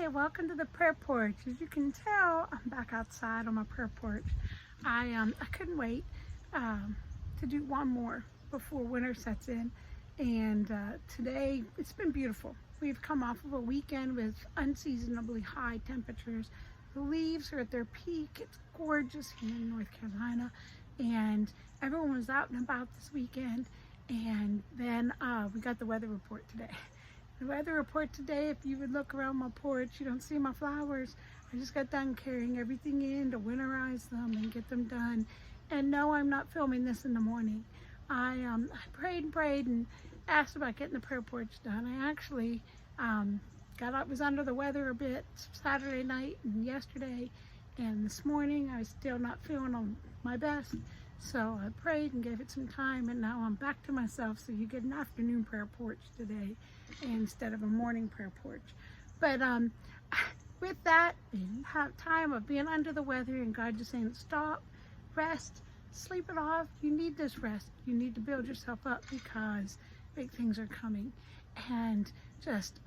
Hey, welcome to the prayer porch. As you can tell, I'm back outside on my prayer porch. I couldn't wait to do one more before winter sets in. And today, it's been beautiful. We've come off of a weekend with unseasonably high temperatures. The leaves are at their peak. It's gorgeous here in North Carolina. And everyone was out and about this weekend. And then we got the weather report today. The weather report today, if you would look around my porch, you don't see my flowers. I just got done carrying everything in to winterize them and get them done. And no, I'm not filming this in the morning. I prayed and prayed and asked about getting the prayer porch done. I actually was under the weather a bit Saturday night and yesterday. And this morning, I was still not feeling on my best. So I prayed and gave it some time, and now I'm back to myself. So you get an afternoon prayer porch today instead of a morning prayer porch. But with that, you have time of being under the weather and God just saying, stop, rest, sleep it off. You need this rest. You need to build yourself up because big things are coming. And just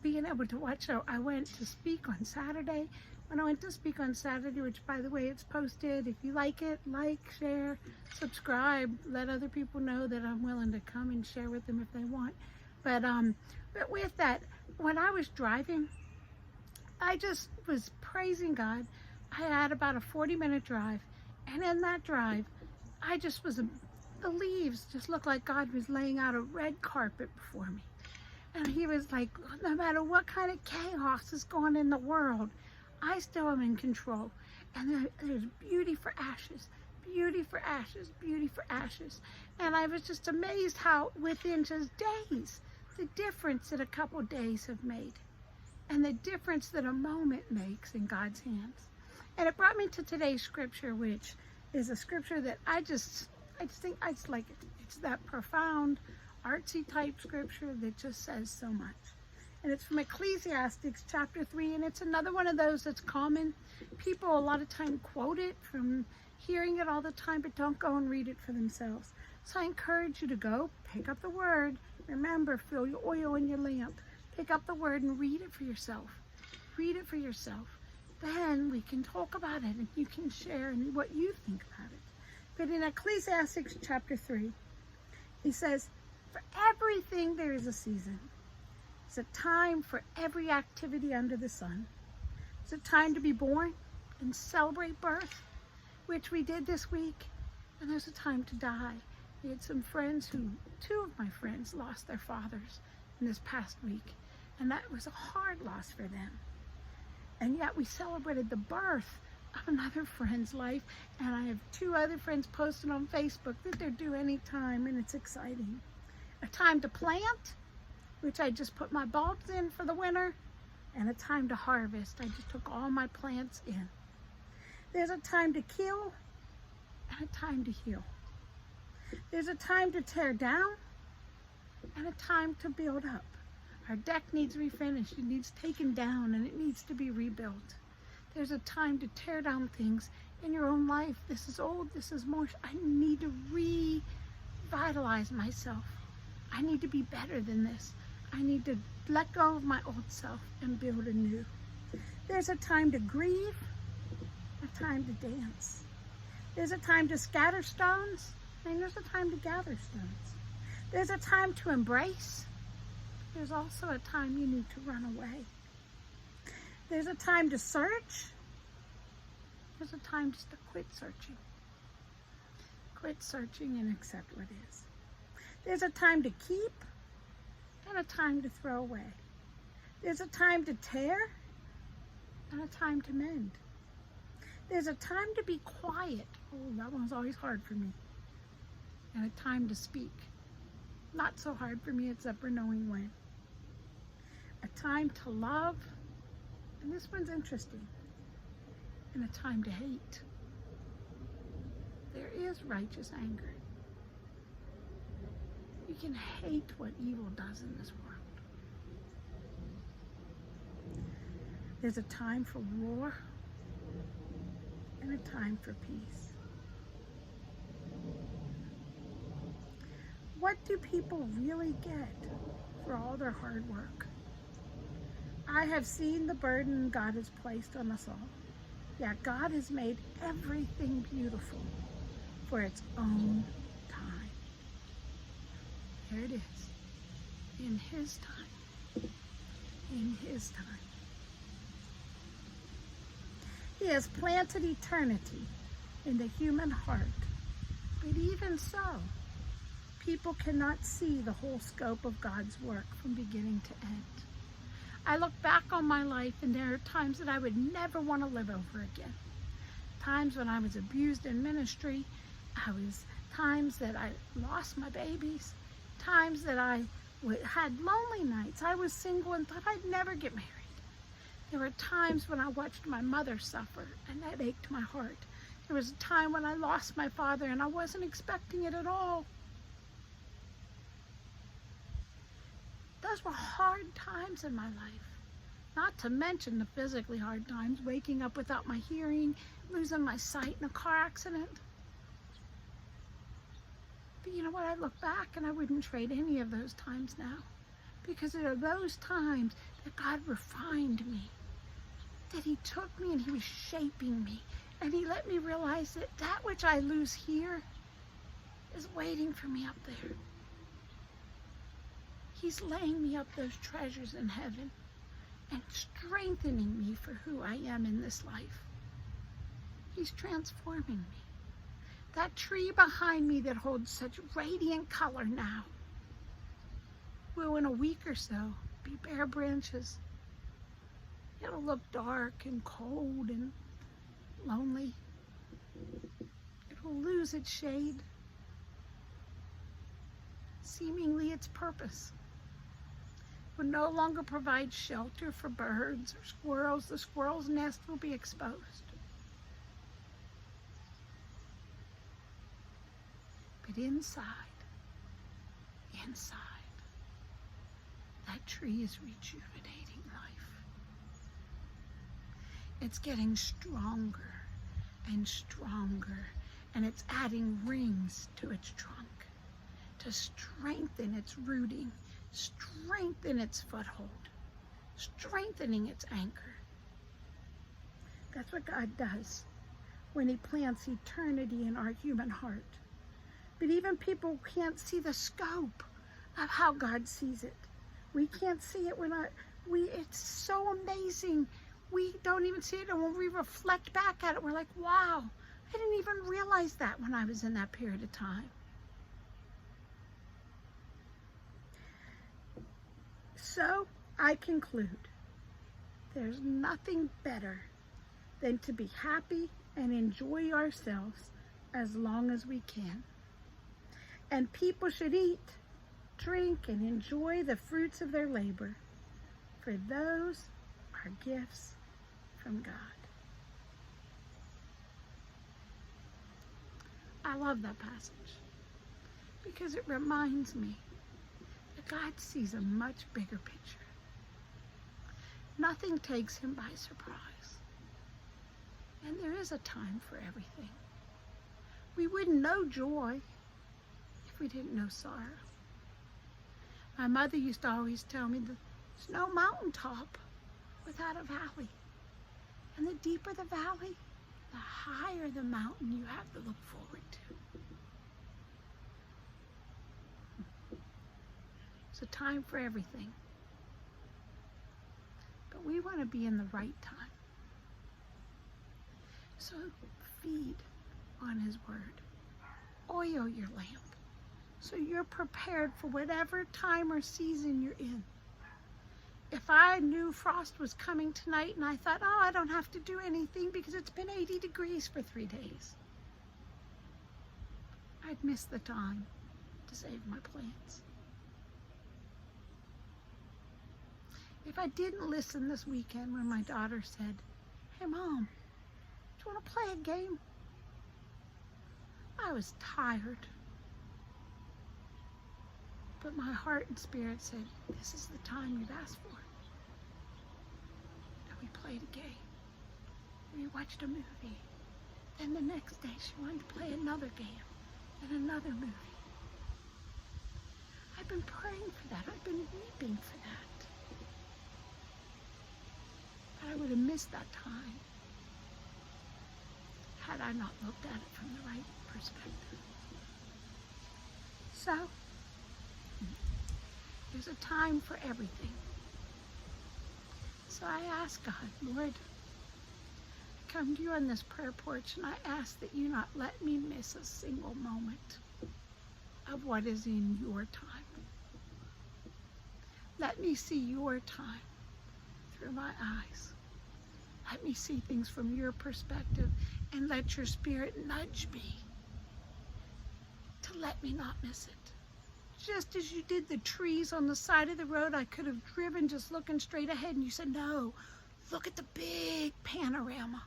being able to watch. So I went to speak on Saturday. When I went to speak on Saturday, which by the way, it's posted. If you like it, like, share, subscribe, let other people know that I'm willing to come and share with them if they want. But with that, when I was driving, I just was praising God. I had about a 40-minute drive. And in that drive, I just was, the leaves just looked like God was laying out a red carpet before me. And he was like, no matter what kind of chaos is going in the world, I still am in control. And there's beauty for ashes, beauty for ashes, beauty for ashes. And I was just amazed how within just days, the difference that a couple days have made and the difference that a moment makes in God's hands. And it brought me to today's scripture, which is a scripture that I just like it. It's that profound, artsy type scripture that just says so much. And it's from Ecclesiastes chapter 3, and it's another one of those that's common. People a lot of time quote it from hearing it all the time, but don't go and read it for themselves. So I encourage you to go, pick up the word. Remember, fill your oil in your lamp. Pick up the word and read it for yourself. Read it for yourself. Then we can talk about it, and you can share what you think about it. But in Ecclesiastes chapter 3, he says, for everything there is a season. It's a time for every activity under the sun. It's a time to be born and celebrate birth, which we did this week. And there's a time to die. We had some friends two of my friends lost their fathers in this past week. And that was a hard loss for them. And yet we celebrated the birth of another friend's life. And I have two other friends posted on Facebook that they're due any time, and it's exciting. A time to plant, which I just put my bulbs in for the winter, and a time to harvest. I just took all my plants in. There's a time to kill and a time to heal. There's a time to tear down and a time to build up. Our deck needs refinished. It needs taken down and it needs to be rebuilt. There's a time to tear down things in your own life. This is old, this is more. I need to revitalize myself. I need to be better than this. I need to let go of my old self and build anew. There's a time to grieve, a time to dance. There's a time to scatter stones, and there's a time to gather stones. There's a time to embrace. There's also a time you need to run away. There's a time to search. There's a time just to quit searching. Quit searching and accept what is. There's a time to keep and a time to throw away. There's a time to tear and a time to mend. There's a time to be quiet. Oh, that one's always hard for me. And a time to speak. Not so hard for me except for knowing when. A time to love, and this one's interesting, and a time to hate. There is righteous anger. You can hate what evil does in this world. There's a time for war and a time for peace. What do people really get for all their hard work? I have seen the burden God has placed on us all. Yeah, God has made everything beautiful for its own time. There it is. In His time. In His time. He has planted eternity in the human heart. But even so, people cannot see the whole scope of God's work from beginning to end. I look back on my life and there are times that I would never want to live over again. Times when I was abused in ministry, times that I lost my babies, times that I had lonely nights. I was single and thought I'd never get married. There were times when I watched my mother suffer and that ached my heart. There was a time when I lost my father and I wasn't expecting it at all. Those were hard times in my life. Not to mention the physically hard times, waking up without my hearing, losing my sight in a car accident. But you know what? I look back and I wouldn't trade any of those times now. Because it are those times that God refined me. That He took me and He was shaping me. And He let me realize that that which I lose here is waiting for me up there. He's laying me up those treasures in heaven and strengthening me for who I am in this life. He's transforming me. That tree behind me that holds such radiant color now will in a week or so be bare branches. It'll look dark and cold and lonely. It will lose its shade, seemingly its purpose. Will no longer provide shelter for birds or squirrels. The squirrel's nest will be exposed. But inside, that tree is rejuvenating life. It's getting stronger and stronger, and it's adding rings to its trunk to strengthen its rooting, strengthen its foothold, strengthening its anchor. That's what God does when He plants eternity in our human heart. But even people can't see the scope of how God sees it. We can't see it. It's so amazing. We don't even see it, and when we reflect back at it, we're like, wow, I didn't even realize that when I was in that period of time. So I conclude, there's nothing better than to be happy and enjoy ourselves as long as we can. And people should eat, drink, and enjoy the fruits of their labor, for those are gifts from God. I love that passage because it reminds me that God sees a much bigger picture. Nothing takes Him by surprise. And there is a time for everything. We wouldn't know joy if we didn't know sorrow. My mother used to always tell me there's no mountaintop without a valley. And the deeper the valley, the higher the mountain you have to look forward to. It's a time for everything. But we want to be in the right time. So feed on His word. Oil your lamp so you're prepared for whatever time or season you're in. If I knew frost was coming tonight and I thought, oh, I don't have to do anything because it's been 80 degrees for 3 days, I'd miss the time to save my plants. If I didn't listen this weekend when my daughter said, hey Mom, do you want to play a game? I was tired. But my heart and spirit said, this is the time you've asked for. And we played a game. We watched a movie. Then the next day she wanted to play another game and another movie. I've been praying for that. I've been weeping for that. would have missed that time had I not looked at it from the right perspective. So, there's a time for everything. So I ask God, Lord, I come to you on this prayer porch and I ask that you not let me miss a single moment of what is in your time. Let me see your time through my eyes. Let me see things from your perspective, and let your Spirit nudge me to let me not miss it. Just as you did the trees on the side of the road, I could have driven just looking straight ahead, and you said, no, look at the big panorama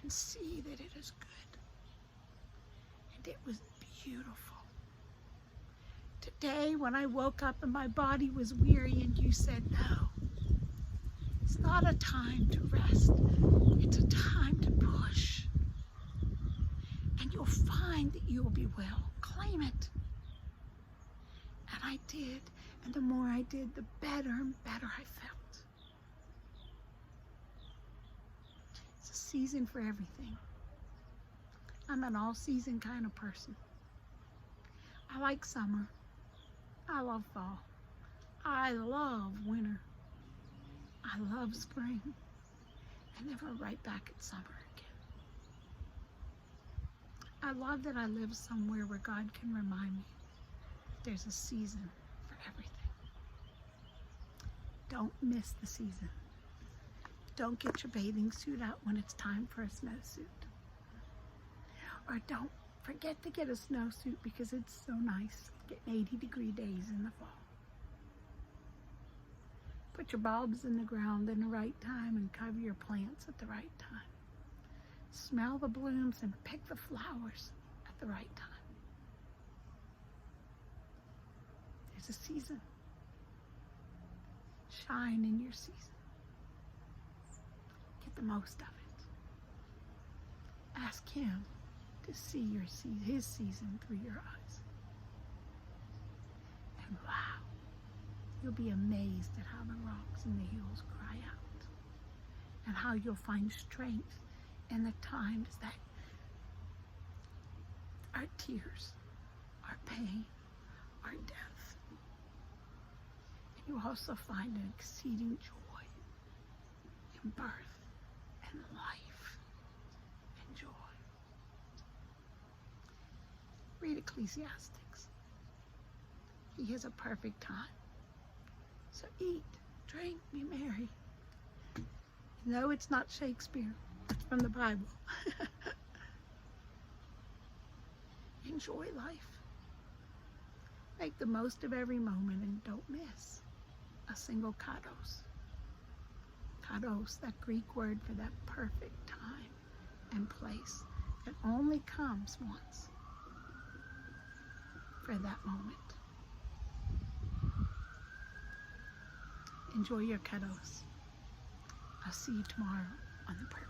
and see that it is good. And it was beautiful. Today, when I woke up and my body was weary, and you said, no, it's not a time to rest. It's a time to push. And you'll find that you will be well. Claim it. And I did. And the more I did, the better and better I felt. It's a season for everything. I'm an all-season kind of person. I like summer. I love fall. I love winter. I love spring. And then we're right back at summer again. I love that I live somewhere where God can remind me there's a season for everything. Don't miss the season. Don't get your bathing suit out when it's time for a snowsuit. Or don't forget to get a snowsuit because it's so nice getting 80-degree days in the fall. Put your bulbs in the ground in the right time and cover your plants at the right time. Smell the blooms and pick the flowers at the right time. There's a season. Shine in your season. Get the most of it. Ask Him to see your His season through your eyes. And wow, you'll be amazed at how the rocks and the hills cry out. And how you'll find strength in the times that our tears, our pain, our death. And you also find an exceeding joy in birth and life and joy. Read Ecclesiastes. He has a perfect time. So eat, drink, be merry. No, it's not Shakespeare. It's from the Bible. Enjoy life. Make the most of every moment and don't miss a single kairos. Kairos, that Greek word for that perfect time and place that only comes once for that moment. Enjoy your kairos. I'll see you tomorrow on the prayer.